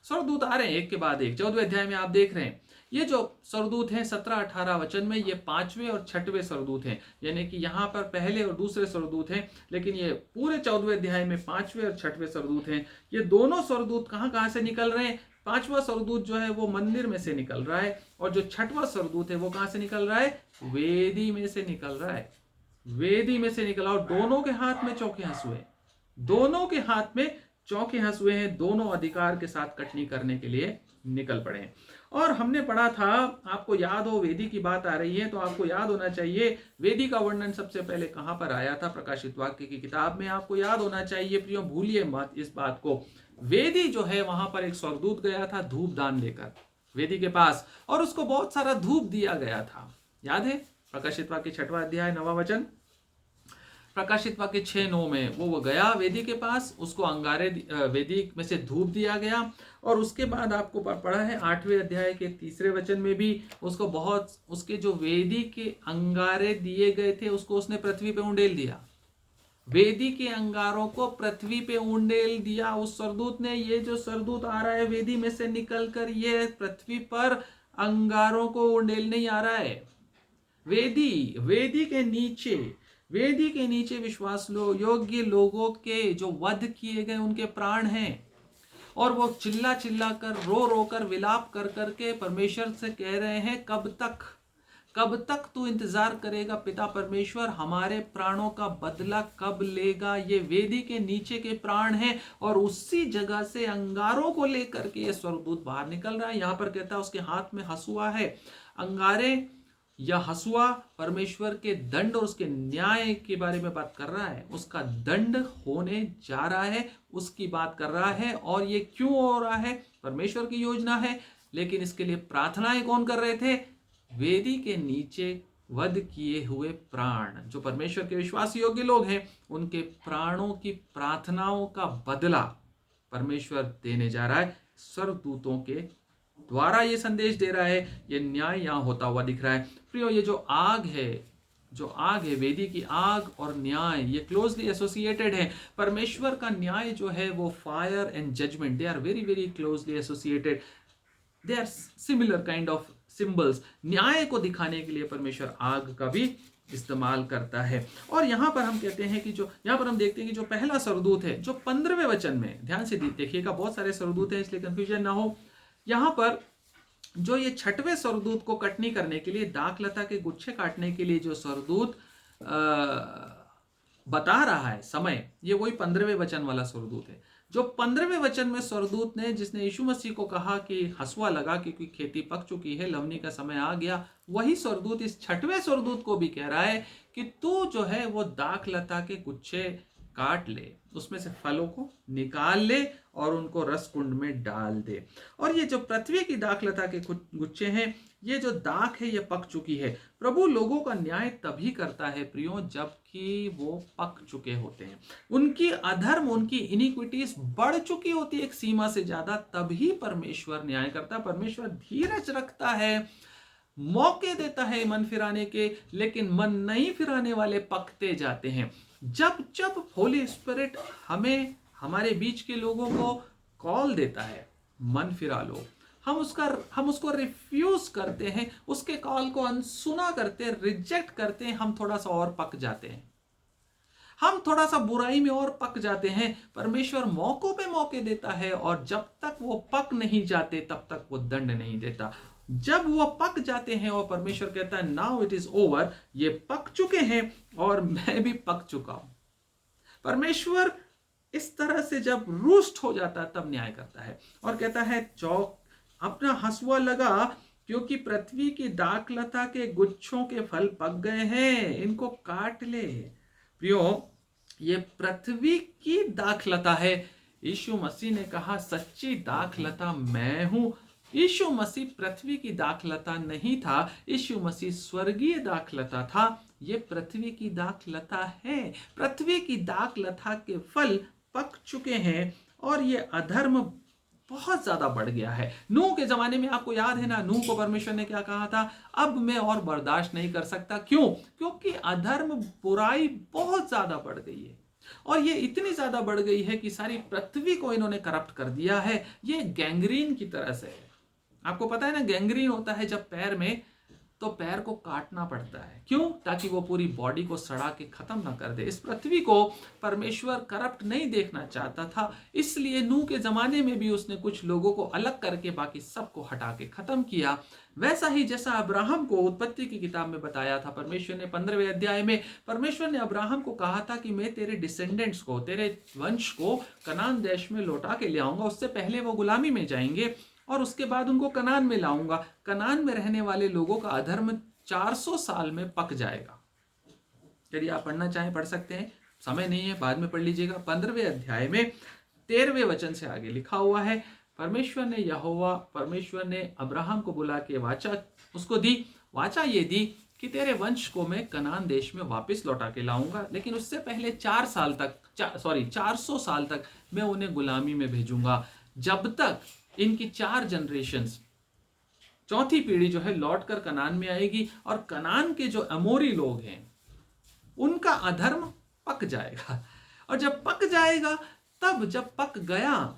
स्वर्गदूत आ रहे हैं एक के बाद एक। 14वें अध्याय में आप देख रहे हैं ये जो स्वर्गदूत हैं 17-18 वचन में, ये 5वें और 6ठे स्वर्गदूत हैं। यानी कि यहाँ पर पहले और दूसरे स्वर्गदूत हैं, लेकिन ये पूरे 14वें अध्याय में 5वें और 6ठे स्वर्गदूत हैं। ये दोनों स्वर्गदूत कहाँ से निकल रहे हैं? 5वां स्वर्गदूत जो है वो मंदिर में से निकल रहा है, और जो 6वां स्वर्गदूत है वो कहाँ से निकल रहा है? वेदी में से निकल रहा है, वेदी में से निकला। और दोनों के हाथ में चौके हंसुए, दोनों के हाथ में चौके हंसुए हैं। दोनों अधिकार के साथ कटनी करने के लिए निकल पड़े हैं। और हमने पढ़ा था, आपको याद हो, वेदी की बात आ रही है तो आपको याद होना चाहिए वेदी का वर्णन सबसे पहले कहां पर आया था? प्रकाशित वाक्य की किताब में। आपको याद होना चाहिए प्रियो, भूलिए मत इस बात को। वेदी जो है वहां पर एक स्वर्गदूत गया था धूप दान लेकर वेदी के पास, और उसको बहुत सारा धूप दिया गया था। याद है? प्रकाशित वाक्य 6वां अध्याय 9वां वचन, प्रकाशित वाक्य 6:9 में वो गया वेदी के पास, उसको अंगारे वेदी में से धूप दिया गया। और उसके बाद आपको पढ़ा है 8वें अध्याय के 3 वचन में भी, उसको बहुत, उसके जो वेदी के अंगारे दिए गए थे उसको उसने पृथ्वी पे उंडेल दिया। वेदी के अंगारों को पृथ्वी पे उंडेल दिया उस स्वर्गदूत ने। ये जो स्वर्गदूत आ रहा है वेदी में से निकलकर, ये पृथ्वी पर अंगारों को उंडेल नहीं आ रहा है। वेदी के नीचे विश्वास योग्य लोगों के जो वध किए गए उनके प्राण हैं, और वो चिल्ला कर, रो कर, विलाप कर करके परमेश्वर से कह रहे हैं, कब तक कब तक तू इंतजार करेगा पिता परमेश्वर? हमारे प्राणों का बदला कब लेगा? ये वेदी के नीचे के प्राण हैं और उसी जगह से अंगारों को लेकर के ये स्वर्गदूत बाहर निकल रहा है। यहां पर कहता है उसके हाथ में हसुआ है। अंगारे या हसुआ परमेश्वर के दंड और उसके न्याय के बारे में बात कर रहा है। उसका दंड होने जा रहा है, उसकी बात कर रहा है। और ये क्यों हो रहा है? परमेश्वर की योजना है, लेकिन इसके लिए प्रार्थनाएं कौन कर रहे थे? वेदी के नीचे वध किए हुए प्राण, जो परमेश्वर के विश्वास योग्य लोग हैं, उनके प्राणों की प्रार्थनाओं का बदला परमेश्वर देने जा रहा है। स्वर्गदूतों के द्वारा ये संदेश दे रहा है। ये न्याय यहां होता हुआ दिख रहा है। प्रियो, ये जो आग है वेदी की आग और न्याय, ये क्लोजली एसोसिएटेड है। परमेश्वर का न्याय जो है वो fire and judgement, they are very very closely associated. They are similar kind of symbols. न्याय को दिखाने के लिए परमेश्वर आग का भी इस्तेमाल करता है। और यहां पर हम कहते हैं कि यहां पर हम देखते हैं कि जो पहला स्वर्गदूत है, जो 15वें वचन में, ध्यान से देखिएगा, बहुत सारे स्वर्गदूत हैं इसलिए कंफ्यूजन ना हो। यहां पर जो ये 6वें स्वर्गदूत को कटनी करने के लिए, दाखलता के गुच्छे काटने के लिए जो स्वर्गदूत बता रहा है समय, ये वही 15वें वचन वाला स्वर्गदूत है। जो 15वें वचन में स्वर्गदूत ने, जिसने यीशु मसीह को कहा कि हसुआ लगा क्योंकि खेती पक चुकी है, लवनी का समय आ गया, वही स्वर्गदूत इस 6वें स्वर्गदूत को भी कह रहा है कि तू जो है वो दाखलता के गुच्छे काट ले, उसमें से फलों को निकाल ले और उनको रस कुंड में डाल दे। और ये जो पृथ्वी की दाखलता के गुच्छे हैं, ये जो दाख है ये पक चुकी है। प्रभु लोगों का न्याय तभी करता है प्रियो, जबकि वो पक चुके होते हैं। उनकी अधर्म, उनकी इनिक्विटीज बढ़ चुकी होती है एक सीमा से ज्यादा, तभी परमेश्वर न्याय करता है। परमेश्वर धीरज रखता है, मौके देता है मन फिराने के, लेकिन मन नहीं फिराने वाले पकते जाते हैं। जब जब होली स्पिरिट हमें, हमारे बीच के लोगों को कॉल देता है, मन फिरा लो, हम उसको रिफ्यूज करते हैं, उसके कॉल को अनसुना करते हैं, रिजेक्ट करते हैं, हम थोड़ा सा और पक जाते हैं, हम थोड़ा सा बुराई में और पक जाते हैं। परमेश्वर मौकों पे मौके देता है और जब तक वो पक नहीं जाते तब तक वो दंड नहीं देता। जब वो पक जाते हैं और परमेश्वर कहता है नाउ इट इज ओवर, ये पक चुके हैं और मैं भी पक चुका हूं। परमेश्वर इस तरह से जब रूष्ट हो जाता है तब न्याय करता है और कहता है चौक अपना हसुआ लगा, क्योंकि पृथ्वी की दाखलता के गुच्छों के फल पक गए हैं, इनको काट ले। प्रियो, ये पृथ्वी की दाखलता है। यीशु मसीह ने कहा सच्ची दाखलता मैं हूं। यीशु मसीह पृथ्वी की दाखलता नहीं था, यीशु मसीह स्वर्गीय दाखलता था। ये पृथ्वी की दाखलता है। पृथ्वी की दाखलता के फल पक चुके हैं और ये अधर्म बहुत ज्यादा बढ़ गया है। नूह के जमाने में आपको याद है ना, नूह को परमेश्वर ने क्या कहा था? अब मैं और बर्दाश्त नहीं कर सकता। क्यों? क्योंकि अधर्म, बुराई बहुत ज्यादा बढ़ गई है और ये इतनी ज्यादा बढ़ गई है कि सारी पृथ्वी को इन्होंने करप्ट कर दिया है। ये गैंग्रीन की तरह से है। आपको पता है ना, गैंग्रीन होता है जब पैर में, तो पैर को काटना पड़ता है। क्यों? ताकि वो पूरी बॉडी को सड़ा के खत्म ना कर दे। इस पृथ्वी को परमेश्वर करप्ट नहीं देखना चाहता था, इसलिए नूह के जमाने में भी उसने कुछ लोगों को अलग करके बाकी सबको हटा के खत्म किया। वैसा ही जैसा अब्राहम को उत्पत्ति की किताब में बताया था, परमेश्वर ने 15वें अध्याय में परमेश्वर ने अब्राहम को कहा था कि मैं तेरे डिसेंडेंट्स को, तेरे वंश को कनान देश में लौटा के ले आऊंगा। उससे पहले वो गुलामी में जाएंगे और उसके बाद उनको कनान में लाऊंगा। कनान में रहने वाले लोगों का अधर्म 400 साल में पक जाएगा। यदि आप पढ़ना चाहें पढ़ सकते हैं, समय नहीं है, बाद में पढ़ लीजिएगा। 15वें अध्याय में 13वें वचन से आगे लिखा हुआ है, परमेश्वर ने अब्राहम को बुला के वाचा उसको दी। वाचा ये दी कि तेरे वंश को मैं कनान देश में वापस लौटा के लाऊंगा, लेकिन उससे पहले 400 साल तक मैं उन्हें गुलामी में भेजूंगा, जब तक इनकी 4 जनरेशंस, चौथी पीढ़ी जो है लौटकर कनान में आएगी और कनान के जो अमोरी लोग हैं उनका अधर्म पक जाएगा। और जब पक जाएगा, तब जब पक गया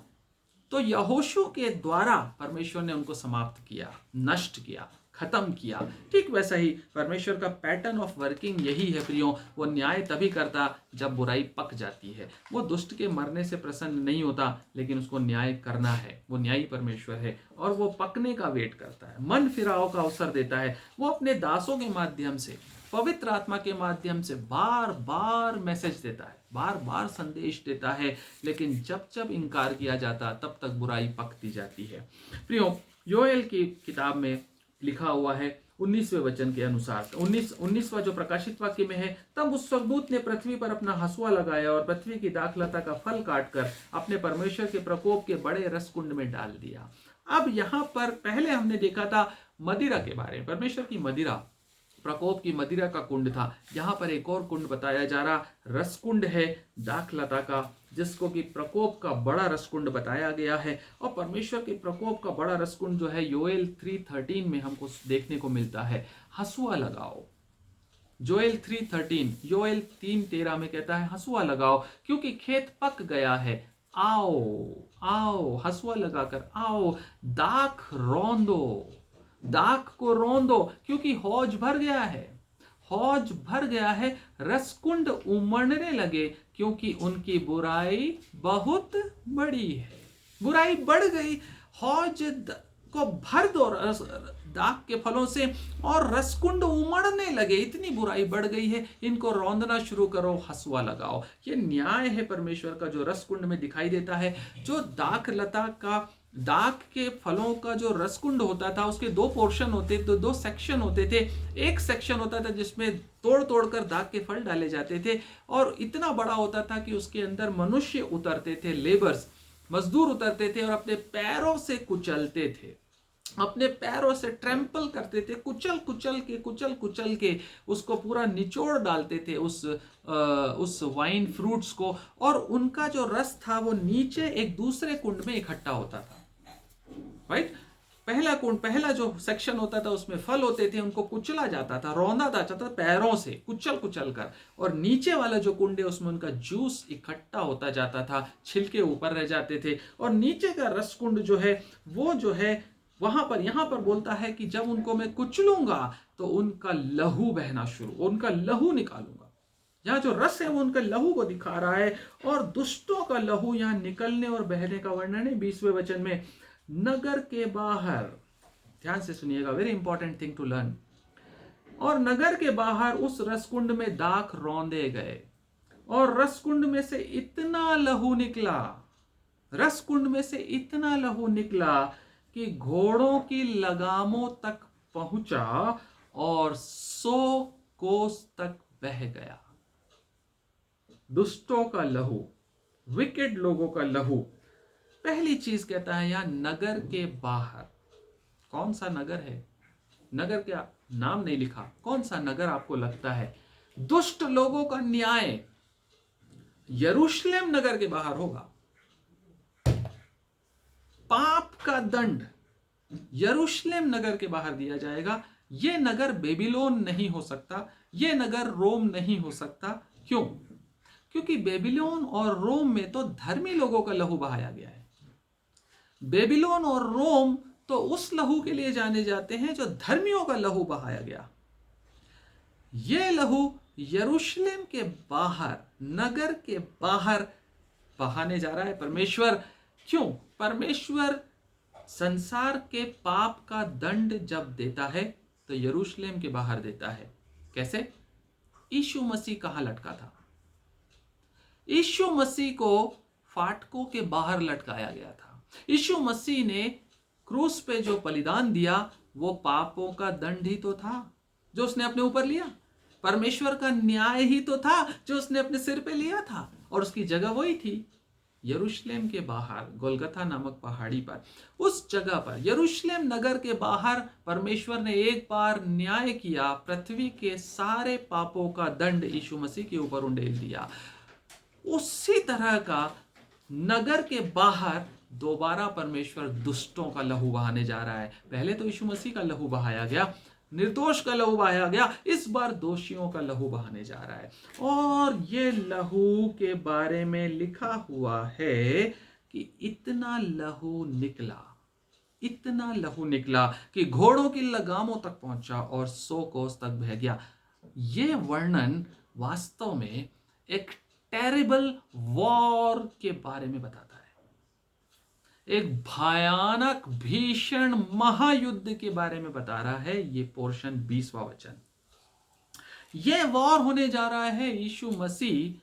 तो यहोशू के द्वारा परमेश्वर ने उनको समाप्त किया, नष्ट किया। खत्म किया। ठीक वैसा ही परमेश्वर का पैटर्न ऑफ वर्किंग यही है प्रियो। वो न्याय तभी करता जब बुराई पक जाती है। वो दुष्ट के मरने से प्रसन्न नहीं होता, लेकिन उसको न्याय करना है। वो न्यायी परमेश्वर है और वो पकने का वेट करता है, मन फिराव का अवसर देता है। वो अपने दासों के माध्यम से, पवित्र आत्मा के माध्यम से बार बार मैसेज देता है, बार बार संदेश देता है, लेकिन जब जब इनकार किया जाता तब तक बुराई पकती जाती है। प्रियो, योएल की किताब में लिखा हुआ है 19वें वचन के अनुसार, 19वां जो प्रकाशित वाक्य में है, तब उस स्वर्गदूत ने पृथ्वी पर अपना हंसुआ लगाया और पृथ्वी की दाखलता का फल काटकर अपने परमेश्वर के प्रकोप के बड़े रसकुंड में डाल दिया। अब यहां पर पहले हमने देखा था मदिरा के बारे में, परमेश्वर की मदिरा, प्रकोप की मदिरा का कुंड था। यहाँ पर एक और कुंड बताया जा रहा, रसकुंड है दाखलता का, जिसको कि प्रकोप का बड़ा रसकुंड बताया गया है। और परमेश्वर के प्रकोप का बड़ा रसकुंड जो है योएल 3:13 में हमको देखने को मिलता है। हंसुआ लगाओ, जोएल 3:13, योएल 3:13 में कहता है हंसुआ लगाओ क्योंकि खेत पक गया है। आओ आओ, हंसुआ लगाकर आओ, दाख रौंदो, दाख को रौंदो क्योंकि हौज भर गया है, हौज भर गया है। रसकुंड उमड़ने लगे क्योंकि उनकी बुराई बहुत बड़ी है। बुराई बढ़ गई, हौज को भर दो दाख के फलों से और रसकुंड उमड़ने लगे, इतनी बुराई बढ़ गई है, इनको रौंदना शुरू करो, हंसुआ लगाओ। ये न्याय है परमेश्वर का जो रसकुंड में दिखाई देता है। जो दाख लता का, दाख के फलों का जो रसकुंड होता था, उसके दो पोर्शन होते थे, दो सेक्शन होते थे। एक सेक्शन होता था जिसमें तोड़ तोड़ कर दाख के फल डाले जाते थे और इतना बड़ा होता था कि उसके अंदर मनुष्य उतरते थे, लेबर्स, मजदूर उतरते थे और अपने पैरों से कुचलते थे, अपने पैरों से ट्रैम्पल करते थे, कुचल कुचल के उसको पूरा निचोड़ डालते थे उस वाइन फ्रूट्स को, और उनका जो रस था वो नीचे एक दूसरे कुंड में इकट्ठा होता था। राइट, पहला कुंड, पहला जो सेक्शन होता था उसमें फल होते थे, उनको कुचला जाता था, रौंदा जाता था पैरों से कुचल कर, और नीचे वाला जो कुंड है उसमें उनका जूस इकट्ठा होता जाता था, छिलके ऊपर रह जाते थे। और नीचे का रस कुंड जो है वो जो है वहां पर, यहां पर बोलता है कि जब उनको मैं कुचलूंगा तो उनका लहू बहना शुरू, उनका लहू निकालूंगा। यहाँ जो रस है वो उनका लहू को दिखा रहा है, और दुष्टों का लहू यहाँ निकलने और बहने का वर्णन है 20वें वचन में। नगर के बाहर, ध्यान से सुनिएगा, very important thing to learn. और नगर के बाहर उस रसकुंड में दाख रौंदे गए, और रसकुंड में से इतना लहू निकला, रसकुंड में से इतना लहू निकला कि घोड़ों की लगामों तक पहुंचा और 100 कोस तक बह गया। दुष्टों का लहू, विकेड लोगों का लहू। पहली चीज कहता है यहां नगर के बाहर। कौन सा नगर है? नगर का नाम नहीं लिखा, कौन सा नगर आपको लगता है? दुष्ट लोगों का न्याय यरूशलेम नगर के बाहर होगा। पाप का दंड यरूशलेम नगर के बाहर दिया जाएगा। यह नगर बेबीलोन नहीं हो सकता, यह नगर रोम नहीं हो सकता। क्यों? क्योंकि बेबीलोन और रोम में तो धर्मी लोगों का लहू बहाया गया है। बेबीलोन और रोम तो उस लहू के लिए जाने जाते हैं जो धर्मियों का लहू बहाया गया। यह लहू यरूशलेम के बाहर, नगर के बाहर बहाने जा रहा है परमेश्वर। क्यों? परमेश्वर संसार के पाप का दंड जब देता है तो यरूशलेम के बाहर देता है। कैसे? यीशु मसीह कहां लटका था? यीशु मसीह को फाटकों के बाहर लटकाया गया था। यीशु मसीह ने क्रूस पे जो बलिदान दिया वो पापों का दंड ही तो था जो उसने अपने ऊपर लिया। परमेश्वर का न्याय ही तो था जो उसने अपने सिर पे लिया था, और उसकी जगह वही थी यरूशलेम के बाहर, गोलगथा नामक पहाड़ी पर। उस जगह पर यरूशलेम नगर के बाहर परमेश्वर ने एक बार न्याय किया, पृथ्वी के सारे पापों का दंड यीशु मसीह के ऊपर उंडेल दिया। उसी तरह का नगर के बाहर दोबारा परमेश्वर दुष्टों का लहू बहाने जा रहा है। पहले तो यीशु मसीह का लहू बहाया गया, निर्दोष का लहू बहाया गया, इस बार दोषियों का लहू बहाने जा रहा है। और ये लहू के बारे में लिखा हुआ है कि इतना लहू निकला, इतना लहू निकला कि घोड़ों की लगामों तक पहुंचा और 100 कोस तक बह गया। यह वर्णन वास्तव में एक टेरिबल वॉर के बारे में बताता है, एक भयानक भीषण महायुद्ध के बारे में बता रहा है ये पोर्शन 20वां वचन। यह वॉर होने जा रहा है यीशु मसीह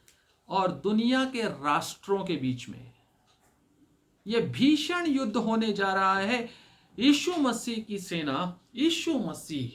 और दुनिया के राष्ट्रों के बीच में। यह भीषण युद्ध होने जा रहा है यीशु मसीह की सेना, यीशु मसीह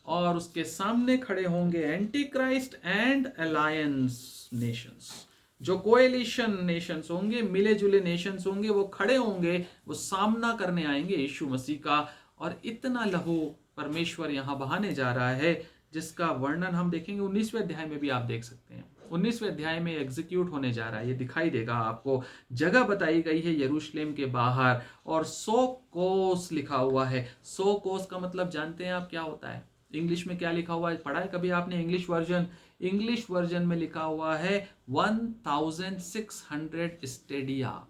और उसके सामने खड़े होंगे anti Christ and alliance Nations. जो कोएलिशन नेशंस होंगे, मिले जुले नेशंस होंगे, वो खड़े होंगे, वो सामना करने आएंगे यीशु मसीह का। और इतना लहू परमेश्वर यहां बहाने जा रहा है जिसका वर्णन हम देखेंगे 19वें अध्याय में भी आप देख सकते हैं। 19वें अध्याय में एग्जीक्यूट होने जा रहा है, ये दिखाई देगा आपको। जगह बताई गई है यरूशलेम के बाहर और 100 कोस लिखा हुआ है। 100 कोस का मतलब जानते हैं आप क्या होता है? इंग्लिश में क्या लिखा हुआ है, पढ़ा है कभी आपने इंग्लिश वर्जन? इंग्लिश वर्जन में लिखा हुआ है 1600 स्टेडिया।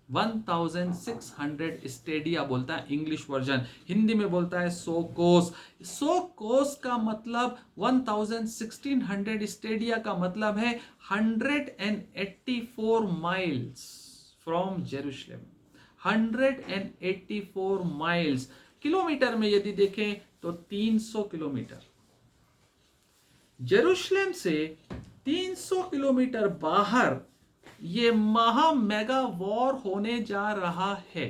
1600 स्टेडिया बोलता है इंग्लिश वर्जन। हिंदी में बोलता है 100 कोस। 100 कोस का मतलब 1600 स्टेडिया का मतलब है 184 miles from Jerusalem. 184 miles, kilometre में यदि देखें तो 300 किलोमीटर। जेरूशलेम से 300 किलोमीटर बाहर ये महा मेगा वॉर होने जा रहा है।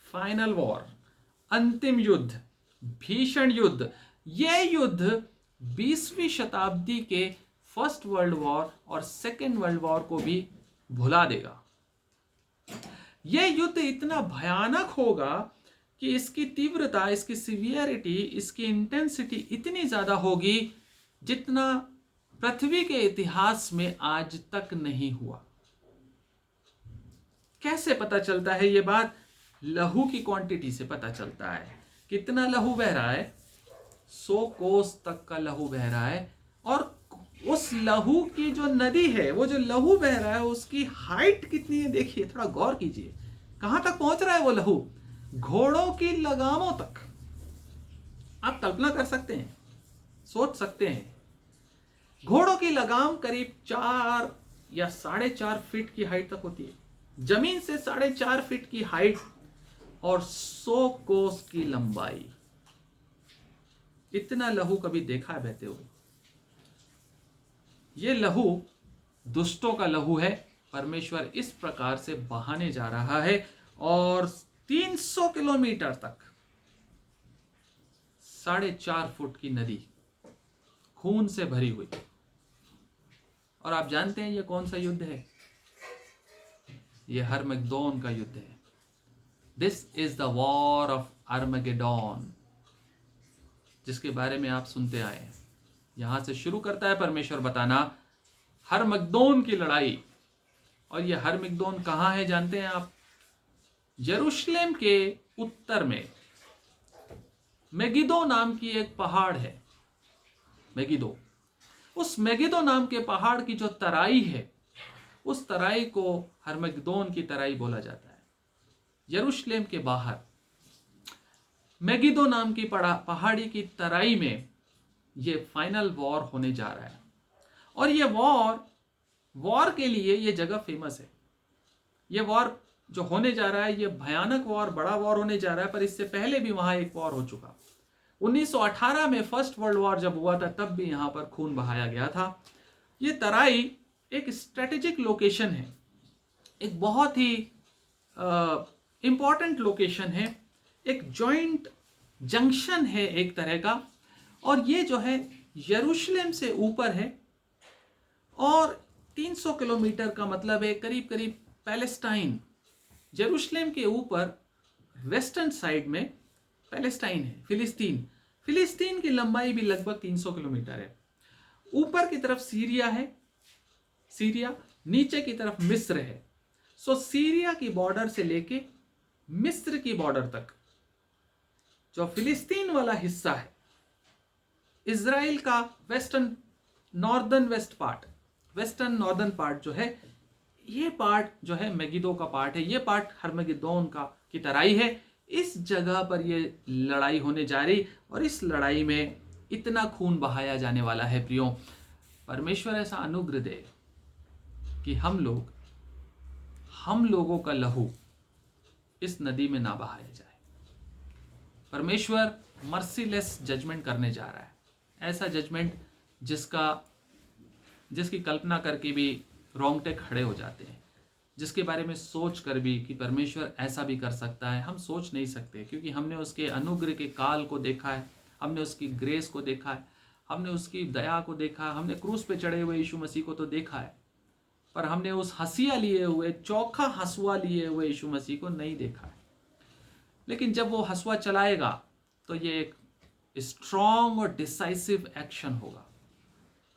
फाइनल वॉर, अंतिम युद्ध, भीषण युद्ध। यह युद्ध 20वीं शताब्दी के फर्स्ट वर्ल्ड वॉर और सेकेंड वर्ल्ड वॉर को भी भुला देगा। यह युद्ध इतना भयानक होगा कि इसकी तीव्रता, इसकी सीवियरिटी, इसकी इंटेंसिटी इतनी ज्यादा होगी जितना पृथ्वी के इतिहास में आज तक नहीं हुआ। कैसे पता चलता है ये बात? लहू की क्वांटिटी से पता चलता है। कितना लहू बह रहा है? 100 कोस तक का लहू बह रहा है। और उस लहू की जो नदी है, वो जो लहू बह रहा है, उसकी हाइट कितनी है देखिए, थोड़ा गौर कीजिए। कहां तक पहुंच रहा है वो लहू? घोड़ों की लगामों तक। आप कल्पना कर सकते हैं, सोच सकते हैं, घोड़ों की लगाम करीब 4 या 4.5 फीट की हाइट तक होती है, जमीन से 4.5 फीट की हाइट और 100 कोस की लंबाई। इतना लहू कभी देखा है बहते हुए? यह लहू दुष्टों का लहू है। परमेश्वर इस प्रकार से बहाने जा रहा है और 300 किलोमीटर तक 4.5 फुट की नदी खून से भरी हुई। और आप जानते हैं यह कौन सा युद्ध है? यह हर्मगेदोन का युद्ध है। This is the war of Armageddon, जिसके बारे में आप सुनते आए हैं। यहां से शुरू करता है परमेश्वर बताना हर्मगेदोन की लड़ाई। और यह हर्मगेदोन कहां है जानते हैं आप? यरूशलेम के उत्तर में मेगिदो नाम की एक पहाड़ है। मेगिदो, उस मेगिदो नाम के पहाड़ की जो तराई है, उस तराई को हर्मगेदोन की तराई बोला जाता है। यरूशलेम के बाहर मेगिदो नाम की पहाड़ी की तराई में यह फाइनल वॉर होने जा रहा है। और यह वॉर के लिए यह जगह फेमस है। यह वॉर जो होने जा रहा है, यह भयानक वॉर, बड़ा वॉर होने जा रहा है। पर इससे पहले भी वहां एक वॉर हो चुका। 1918 में फर्स्ट वर्ल्ड वॉर जब हुआ था, तब भी यहां पर खून बहाया गया था। यह तराई एक स्ट्रेटेजिक लोकेशन है, एक बहुत ही इंपॉर्टेंट लोकेशन है, एक जॉइंट जंक्शन है एक तरह का। और ये जो है यरूशलेम से ऊपर है और 300 किलोमीटर का मतलब है करीब करीब पैलेस्टाइन। यरूशलेम के ऊपर वेस्टर्न साइड में पैलेस्टाइन है, फिलिस्तीन की लंबाई भी लगभग 300 किलोमीटर है। ऊपर की तरफ सीरिया है, नीचे की तरफ मिस्र है। सो सीरिया की बॉर्डर से लेके मिस्र की बॉर्डर तक जो फिलिस्तीन वाला हिस्सा है, इजराइल का वेस्टर्न नॉर्दर्न पार्ट जो है, ये पार्ट जो है मेगिदो का पार्ट है, ये पार्ट हर्मगिद्दोन का की तराई है। इस जगह पर ये लड़ाई होने जा रही और इस लड़ाई में इतना खून बहाया जाने वाला है प्रियो। परमेश्वर ऐसा अनुग्रह दे कि हम लोगों का लहू इस नदी में ना बहाया जाए। परमेश्वर मर्सीलेस जजमेंट करने जा रहा है, ऐसा जजमेंट जिसकी कल्पना करके भी रोंगटे खड़े हो जाते हैं, जिसके बारे में सोच कर भी कि परमेश्वर ऐसा भी कर सकता है, हम सोच नहीं सकते, क्योंकि हमने उसके अनुग्रह के काल को देखा है, हमने उसकी ग्रेस को देखा है, हमने उसकी दया को देखा है, हमने क्रूस पे चढ़े हुए यीशु मसीह को तो देखा है, पर हमने उस हंसिया लिए हुए, चौखा हंसुआ लिए हुए यीशु मसीह को नहीं देखा है। लेकिन जब वो हंसुआ चलाएगा तो ये एक स्ट्रॉन्ग और डिसाइसिव एक्शन होगा,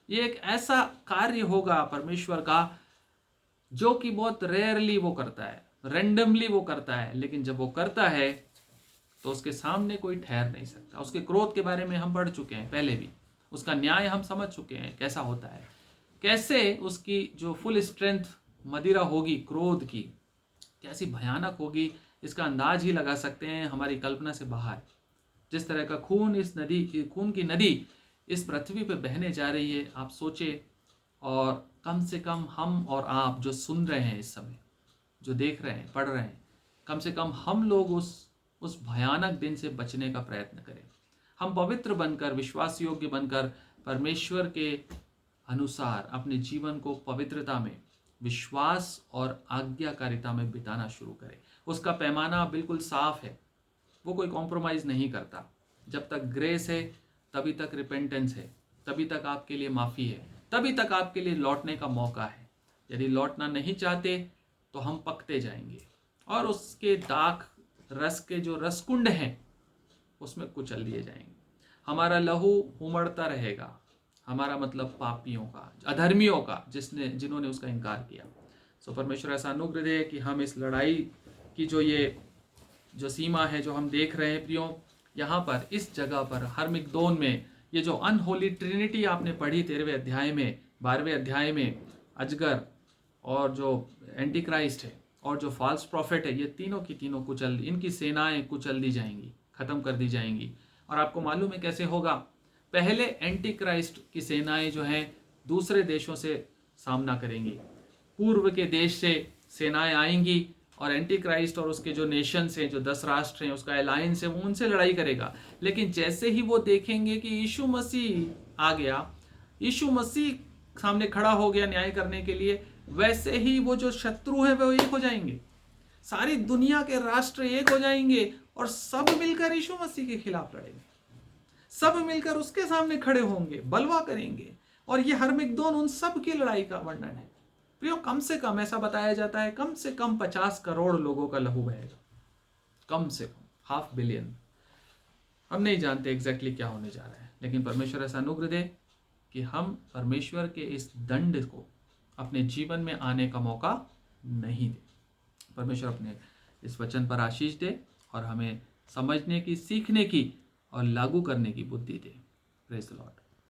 ये एक ऐसा कार्य होगा परमेश्वर का जो कि बहुत रेयरली वो करता है, रैंडमली वो करता है, लेकिन जब वो करता है तो उसके सामने कोई ठहर नहीं सकता। उसके क्रोध के बारे में हम पढ़ चुके हैं पहले भी, उसका न्याय हम समझ चुके हैं कैसा होता है, कैसे उसकी जो फुल स्ट्रेंथ मदिरा होगी क्रोध की, कैसी भयानक होगी, इसका अंदाज ही लगा सकते हैं हमारी कल्पना से बाहर। जिस तरह का खून की नदी इस पृथ्वी पे बहने जा रही है, आप सोचे। और कम से कम हम और आप जो सुन रहे हैं इस समय, जो देख रहे हैं, पढ़ रहे हैं, कम से कम हम लोग उस भयानक दिन से बचने का प्रयत्न करें। हम पवित्र बनकर, विश्वास योग्य बनकर, परमेश्वर के अनुसार अपने जीवन को पवित्रता में, विश्वास और आज्ञाकारिता में बिताना शुरू करें। उसका पैमाना बिल्कुल साफ है, वो कोई कॉम्प्रोमाइज़ नहीं करता। जब तक ग्रेस है तभी तक रिपेंटेंस है, तभी तक आपके लिए माफ़ी है, तभी तक आपके लिए लौटने का मौका है। यदि लौटना नहीं चाहते तो हम पकते जाएंगे और उसके दाख रस के जो रसकुंड हैं उसमें कुचल दिए जाएंगे। हमारा लहू उमड़ता रहेगा, हमारा मतलब पापियों का, अधर्मियों का, जिन्होंने उसका इनकार किया। सो परमेश्वर ऐसा अनुग्रह दे कि हम इस लड़ाई की जो सीमा है, जो हम देख रहे हैं प्रियो, यहाँ पर इस जगह पर हर्मगिद्दोन में, ये जो अनहोली ट्रिनिटी आपने पढ़ी 13वें अध्याय में, 12वें अध्याय में, अजगर और जो एंटी क्राइस्ट है और जो फॉल्स प्रॉफिट है, ये तीनों की तीनों इनकी सेनाएं कुचल दी जाएंगी, खत्म कर दी जाएंगी। और आपको मालूम है कैसे होगा? पहले एंटी क्राइस्ट की सेनाएं जो हैं दूसरे देशों से सामना करेंगी, पूर्व के देश से सेनाएं आएंगी और एंटी क्राइस्ट और उसके जो नेशंस हैं, जो 10 राष्ट्र हैं, उसका अलायंस है, वो उनसे लड़ाई करेगा। लेकिन जैसे ही वो देखेंगे कि यीशु मसीह आ गया, यीशु मसीह सामने खड़ा हो गया न्याय करने के लिए, वैसे ही वो जो शत्रु है वो एक हो जाएंगे, सारी दुनिया के राष्ट्र एक हो जाएंगे और सब मिलकर यीशु मसीह के खिलाफ लड़ेंगे, सब मिलकर उसके सामने खड़े होंगे, बलवा करेंगे। और ये हर्मगिद्दोन उन सब की लड़ाई का वर्णन है प्रियो। कम से कम ऐसा बताया जाता है, कम से कम 50 करोड़ लोगों का लहू बहेगा, कम से कम 500 मिलियन। हम नहीं जानते एग्जैक्टली क्या होने जा रहा है, लेकिन परमेश्वर ऐसा अनुग्रह दे कि हम परमेश्वर के इस दंड को अपने जीवन में आने का मौका नहीं दे। परमेश्वर अपने इस वचन पर आशीष दे और हमें समझने की, सीखने की और लागू करने की बुद्धि दे। Praise the Lord.